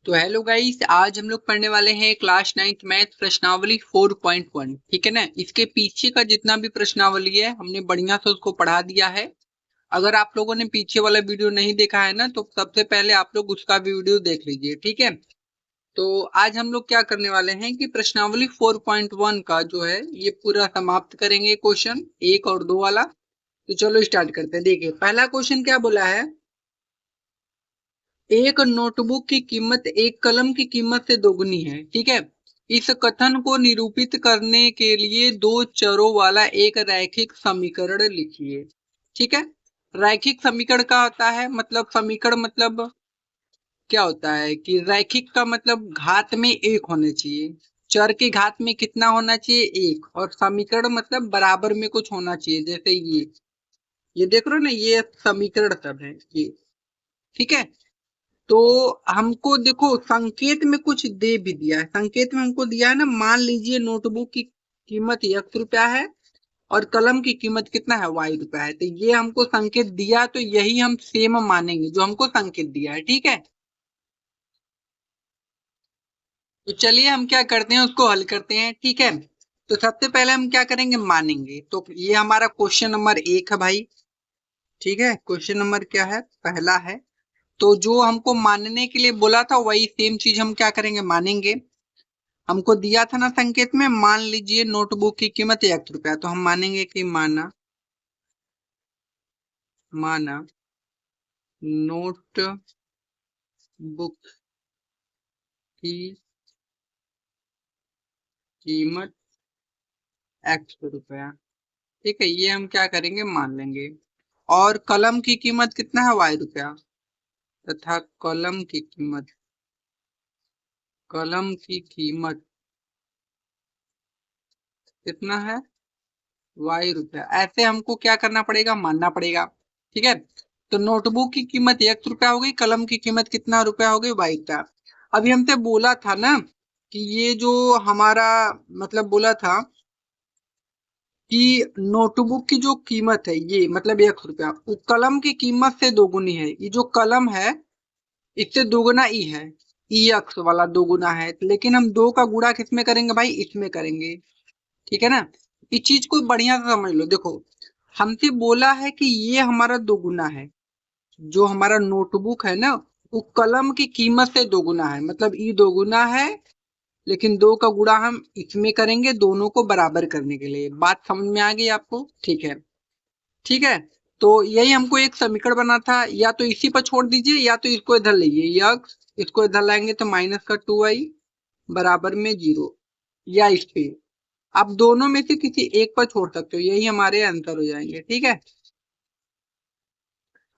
तो hello guys, आज हम लोग पढ़ने वाले हैं क्लास 9th मैथ प्रश्नावली 4.1। ठीक है ना। इसके पीछे का जितना भी प्रश्नावली है हमने बढ़िया से उसको पढ़ा दिया है। अगर आप लोगों ने पीछे वाला वीडियो नहीं देखा है ना, तो सबसे पहले आप लोग उसका भी वीडियो देख लीजिए। ठीक है। तो आज हम लोग क्या करने वाले हैं कि प्रश्नावली 4.1 का जो है ये पूरा समाप्त करेंगे, क्वेश्चन 1 और 2 वाला। तो चलो स्टार्ट करते हैं। देखिए पहला क्वेश्चन क्या बोला है। एक नोटबुक की कीमत एक कलम की कीमत से दोगुनी है। ठीक है। इस कथन को निरूपित करने के लिए दो चरों वाला एक रैखिक समीकरण लिखिए। ठीक है। रैखिक समीकरण का होता है मतलब समीकरण मतलब क्या होता है कि रैखिक का मतलब घात में एक होना चाहिए। चर के घात में कितना होना चाहिए, एक। और समीकरण मतलब बराबर में कुछ होना चाहिए, जैसे ये देख रहे हो ना, ये समीकरण सब है ये। ठीक है। तो हमको देखो संकेत में कुछ दे भी दिया है। संकेत में हमको दिया है ना, मान लीजिए नोटबुक की कीमत ₹1 है और कलम की कीमत कितना है, ₹Y है। तो ये हमको संकेत दिया, तो यही हम सेम मानेंगे जो हमको संकेत दिया है। ठीक है। तो चलिए हम क्या करते हैं, उसको हल करते हैं। ठीक है। तो सबसे पहले हम क्या करेंगे, मानेंगे। तो ये हमारा क्वेश्चन नंबर 1 है भाई। ठीक है। क्वेश्चन नंबर क्या है, पहला है। तो जो हमको मानने के लिए बोला था वही सेम चीज हम क्या करेंगे, मानेंगे। हमको दिया था ना संकेत में, मान लीजिए नोटबुक की कीमत ₹1, तो हम मानेंगे कि माना माना नोटबुक की कीमत ₹1। ठीक है, ये हम क्या करेंगे, मान लेंगे। और कलम की कीमत कितना है, ₹Y तथा कलम की कीमत कितना है, ₹Y। ऐसे हमको क्या करना पड़ेगा, मानना पड़ेगा। ठीक है। तो नोटबुक की कीमत ₹1 हो गई, कलम की कीमत कितना रुपया हो गई, ₹Y। अभी हमसे बोला था ना कि ये जो हमारा मतलब बोला था कि नोटबुक की जो कीमत है ये मतलब ₹1, वो कलम की कीमत से दोगुनी है। ये जो कलम है इससे दोगुना ई है, ई अक्स वाला दोगुना है। लेकिन हम दो का गुणा किसमें करेंगे भाई, इसमें करेंगे। ठीक है ना। इस चीज को बढ़िया से समझ लो। देखो हमसे बोला है कि ये हमारा दोगुना है, जो हमारा नोटबुक है ना वो कलम की कीमत से दोगुना है, मतलब ई दोगुना है। लेकिन दो का गुणा हम इसमें करेंगे दोनों को बराबर करने के लिए। बात समझ में आ गई आपको। ठीक है। ठीक है। तो यही हमको एक समीकरण बना था, या तो इसी पर छोड़ दीजिए या तो इसको इधर लाइए, यक्स इसको इधर लाएंगे तो माइनस का 2y बराबर में 0, या इस पे आप दोनों में से किसी एक पर छोड़ सकते हो, यही हमारे आंसर हो जाएंगे। ठीक है।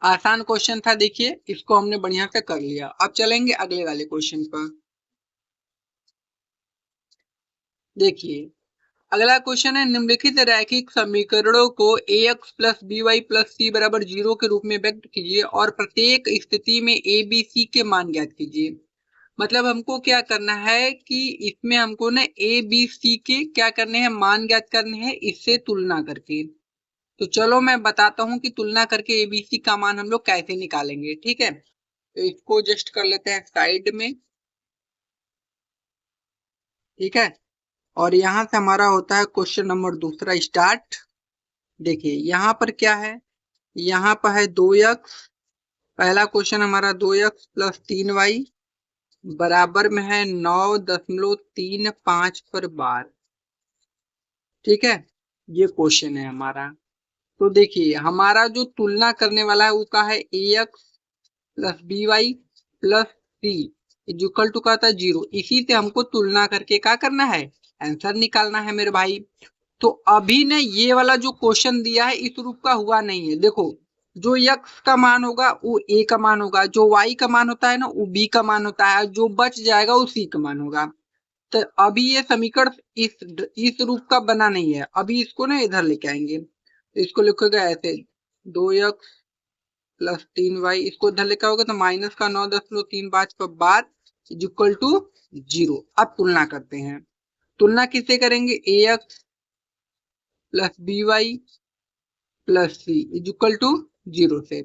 आसान क्वेश्चन था, देखिए इसको हमने बढ़िया से कर लिया। अब चलेंगे अगले वाले क्वेश्चन पर। देखिए अगला क्वेश्चन है, निम्नलिखित रैखिक समीकरणों को ax plus B Y plus C बराबर 0 के रूप में व्यक्त कीजिए और प्रत्येक स्थिति में a b c के मान ज्ञात कीजिए। मतलब हमको क्या करना है कि इसमें हमको ना a b c के क्या करने हैं, मान ज्ञात करने हैं इससे तुलना करके। तो चलो मैं बताता हूँ कि तुलना करके a b c का मान हम लोग कैसे निकालेंगे। ठीक है। तो इसको जस्ट कर लेते हैं साइड में। ठीक है। और यहाँ से हमारा होता है क्वेश्चन नंबर दूसरा स्टार्ट। देखिए यहाँ पर क्या है, यहाँ पर है 2x। पहला क्वेश्चन हमारा 2x प्लस 3y बराबर में है 9.35 पर बार। ठीक है। ये क्वेश्चन है हमारा। तो देखिए हमारा जो तुलना करने वाला है वो का है ax plus B Y plus C equal to का था 0। इसी से हमको तुलना करके क्या करना है, आंसर निकालना है मेरे भाई। तो अभी ने ये वाला जो क्वेश्चन दिया है इस रूप का हुआ नहीं है। देखो जो x का मान होगा वो a का मान होगा, जो y का मान होता है ना वो b का मान होता है, जो बच जाएगा वो c का मान होगा। तो अभी ये समीकरण इस रूप का बना नहीं है। अभी इसको ना इधर लेके आएंगे, तो इसको लिखोगे ऐसे 2x प्लस 3y, इसको इधर लेकर आओगे तो माइनस का 9.35 पर बाद इक्वल टू 0। अब तुलना करते हैं। तुलना किससे करेंगे, ax plus B Y plus C equal to 0 से।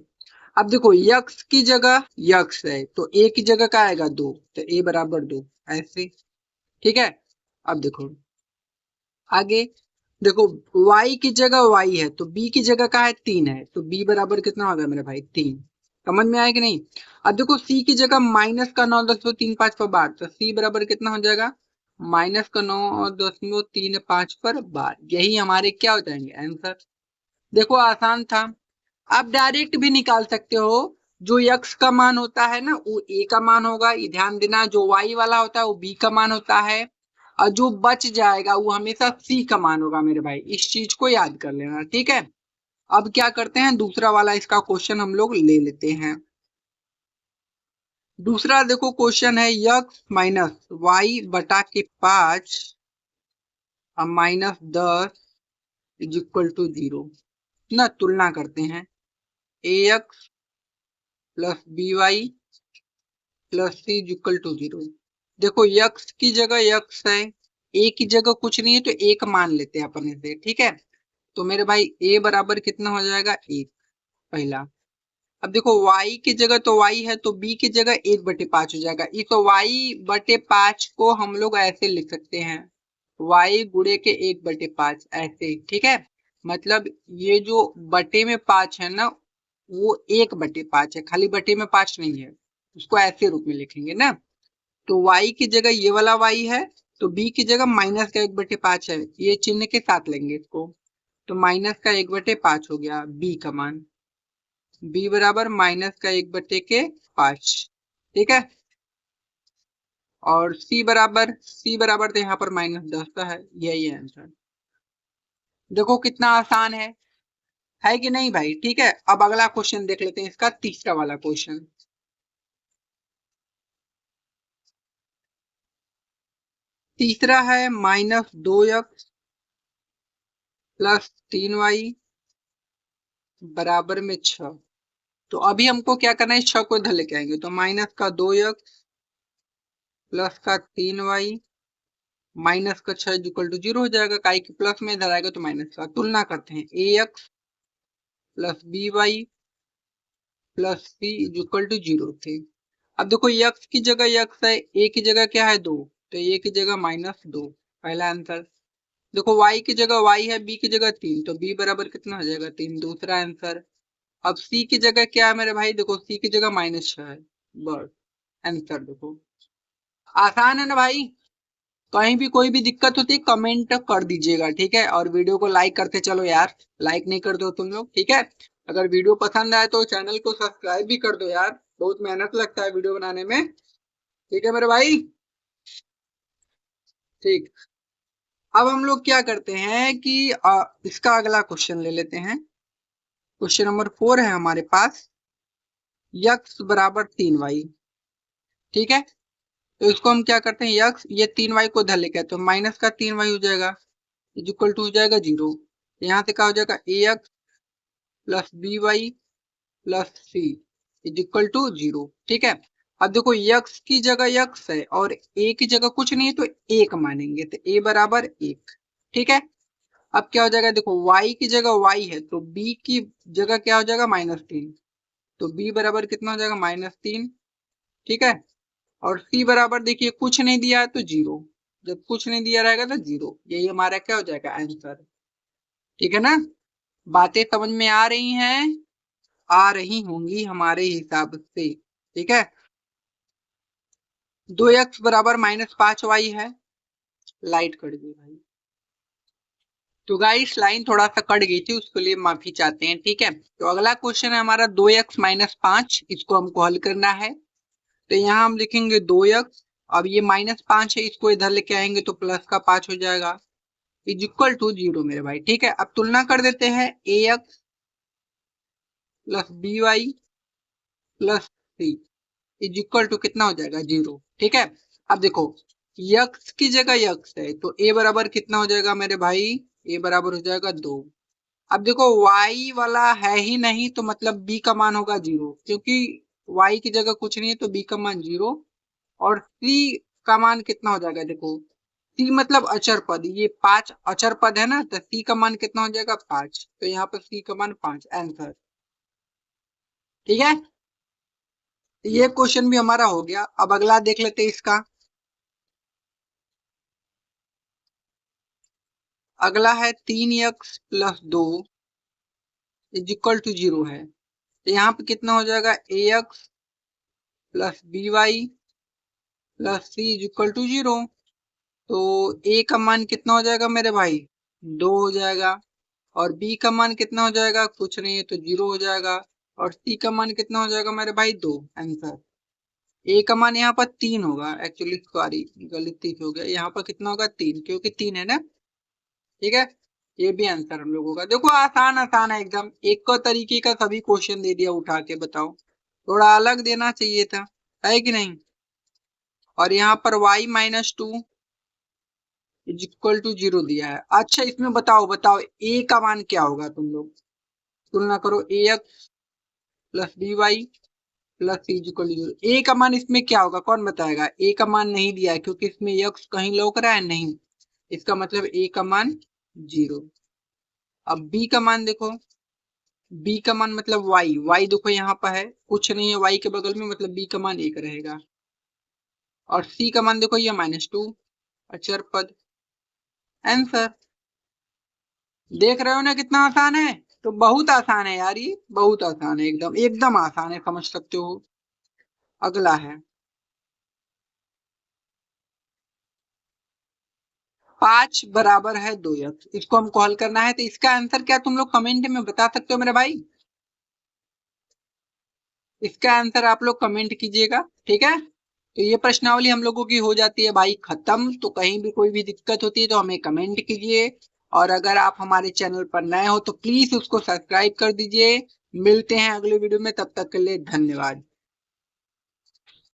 अब देखो यक्स की जगह यक्स है तो ए की जगह क्या आएगा 2, तो ए बराबर 2 ऐसे। ठीक है, अब देखो आगे, देखो y की जगह y है तो b की जगह क्या है 3 है, तो b बराबर कितना होगा मेरे भाई 3। समझ में आया कि नहीं। अब देखो c की जगह माइनस का 9 दशमलव 3 5 पर बार, तो c बराबर कितना हो जाएगा माइनस का 9.35 पर बार। यही हमारे क्या हो जाएंगे आंसर। देखो आसान था। आप डायरेक्ट भी निकाल सकते हो। जो x का मान होता है ना वो a का मान होगा, ये ध्यान देना। जो y वाला होता है वो b का मान होता है, और जो बच जाएगा वो हमेशा c का मान होगा मेरे भाई। इस चीज को याद कर लेना, ठीक है। अब क्या करते हैं, दूसरा वाला इसका क्वेश्चन हम लोग ले लेते हैं। दूसरा देखो क्वेश्चन है x माइनस वाई बटा के 5 और माइनस 10 इज इक्वल टू 0 ना। तुलना करते हैं ax plus B Y plus C equal to 0। देखो यक्स की जगह यक्स है, ए की जगह कुछ नहीं है तो एक मान लेते हैं अपने से, ठीक है। तो मेरे भाई ए बराबर कितना हो जाएगा 1 पहला। अब देखो y की जगह तो y है तो b की जगह 1/5 हो जाएगा। इस y/5 को हम लोग ऐसे लिख सकते हैं y गुणे के 1/5 ऐसे, ठीक है। मतलब ये जो बटे में 5 है ना वो 1/5 है, खाली बटे में 5 नहीं है। उसको ऐसे रूप में लिखेंगे ना। तो y की जगह ये वाला y है तो b की जगह माइनस का 1/5 है, ये चिन्ह के साथ लेंगे इसको। तो माइनस का 1/5 हो गया b का मान। b बराबर माइनस का 1/5, ठीक है। और c बराबर तो यहाँ पर -10 का है, यही है आंसर। देखो कितना आसान है कि नहीं भाई। ठीक है, अब अगला क्वेश्चन देख लेते हैं, इसका तीसरा वाला क्वेश्चन। तीसरा है -2x प्लस 3y बराबर में 6। तो अभी हमको क्या करना है, 6 को इधर लेके आएंगे तो माइनस का 2x प्लस का 3y माइनस का 6 इक्वल टू 0 हो जाएगा। काई के प्लस में इधर आएगा तो माइनस का। तुलना करते हैं ax plus B Y plus C equal to 0 थे। अब देखो x की जगह x है, a की जगह क्या है 2, तो a की जगह -2 पहला आंसर। देखो y की जगह y है, b की जगह 3 तो b बराबर कितना हो जाएगा 3 दूसरा आंसर। अब c की जगह क्या है मेरे भाई, देखो c की जगह -6 है, बस आंसर। देखो आसान है ना भाई। कहीं भी कोई भी दिक्कत होती है कमेंट कर दीजिएगा, ठीक है। और वीडियो को लाइक करते चलो यार, लाइक नहीं करते हो तुम लोग, ठीक है। अगर वीडियो पसंद आए तो चैनल को सब्सक्राइब भी कर दो यार, बहुत मेहनत लगता है वीडियो बनाने में, ठीक है मेरे भाई। ठीक, अब हम लोग क्या करते हैं कि इसका अगला क्वेश्चन ले लेते हैं। क्वेश्चन नंबर 4 है हमारे पास, यक्स बराबर 3y, ठीक है। तो इसको हम क्या करते हैं, यक्स ये 3y को इधर लेके आते हैं तो माइनस का 3y हो जाएगा इक्वल टू हो जाएगा 0। यहाँ से क्या हो जाएगा ax plus B Y plus C equal to 0, ठीक है। अब देखो यक्स की जगह यक्स है और ए की जगह कुछ नहीं है तो एक मानेंगे, तो ए बराबर 1, ठीक है। अब क्या हो जाएगा, देखो y की जगह y है तो b की जगह क्या हो जाएगा -3, तो b बराबर कितना हो जाएगा -3, ठीक है। और c बराबर देखिए कुछ नहीं दिया है तो 0, जब कुछ नहीं दिया रहेगा तो 0, यही हमारा क्या हो जाएगा आंसर, ठीक है ना। बातें समझ में आ रही हैं, आ रही होंगी हमारे हिसाब से, ठीक है। 2x बराबर -5y है। लाइट कट गई भाई, तो गाइस लाइन थोड़ा सा कट गई थी उसके लिए माफी चाहते हैं, ठीक है। तो अगला क्वेश्चन है हमारा 2x-5, इसको हमको हल करना है। तो यहाँ हम लिखेंगे 2x, अब ये -5 है इसको इधर लेके आएंगे तो प्लस का 5 हो जाएगा इज इक्वल टू 0 मेरे भाई, ठीक है। अब तुलना कर देते हैं ax plus B Y plus C is equal to कितना हो जाएगा 0, ठीक है। अब देखो यक्स की जगह यक्स है तो a बराबर कितना हो जाएगा मेरे भाई, a बराबर हो जाएगा 2। अब देखो y वाला है ही नहीं तो मतलब b का मान होगा 0, क्योंकि y की जगह कुछ नहीं है तो b का मान 0। और c का मान कितना हो जाएगा, देखो c मतलब अचर पद, ये 5 अचर पद है ना, तो c का मान कितना हो जाएगा 5, तो यहाँ पर c का मान 5 आंसर, ठीक है, ये क्वेश्चन भी हमारा हो गया। अब अगला देख लेते हैं इसका। अगला है 3x+2 इज इक्वल टू 0 है। तो यहाँ पे कितना हो जाएगा, ax+by plus C is equal to 0। तो a का मान कितना हो जाएगा मेरे भाई, 2 हो जाएगा। और b का मान कितना हो जाएगा, कुछ नहीं है तो 0 हो जाएगा। और c का मान कितना हो जाएगा मेरे भाई, 2। आंसर a का मान यहाँ पर 3 होगा, एक्चुअली सॉरी गलती हो गया, यहाँ पर कितना होगा 3, क्योंकि 3 है ना। ठीक है, ये भी आंसर हम लोगों का। देखो आसान आसान है एकदम, एक को तरीके का सभी क्वेश्चन दे दिया उठा के, बताओ थोड़ा अलग देना चाहिए था, है कि नहीं। और यहाँ पर y-2 इज इक्वल टू 0 दिया है। अच्छा इसमें बताओ बताओ a का मान क्या होगा, तुम लोग तुलना करो, ax+by plus C is equal to 0, a का मान इसमें क्या होगा, कौन बताएगा। a का मान नहीं दिया है क्योंकि इसमें x कहीं लौक रहा है नहीं, इसका मतलब a का मान 0। अब b का मान देखो, b का मान मतलब y देखो यहाँ पर है, कुछ नहीं है y के बगल में, मतलब b का मान 1 रहेगा। और c का मान देखो ये -2 अचर पद। आंसर देख रहे हो ना कितना आसान है। तो बहुत आसान है यार, ये बहुत आसान है, एकदम एकदम आसान है, समझ सकते हो। अगला है 5 बराबर है 2x, इसको हमको हल करना है। तो इसका आंसर क्या तुम लोग कमेंट में बता सकते हो मेरे भाई, इसका आंसर आप लोग कमेंट कीजिएगा। ठीक है, तो ये प्रश्नावली हम लोगों की हो जाती है भाई खत्म। तो कहीं भी कोई भी दिक्कत होती है तो हमें कमेंट कीजिए। और अगर आप हमारे चैनल पर नए हो तो प्लीज उसको सब्सक्राइब कर दीजिए। मिलते हैं अगले वीडियो में, तब तक के लिए धन्यवाद।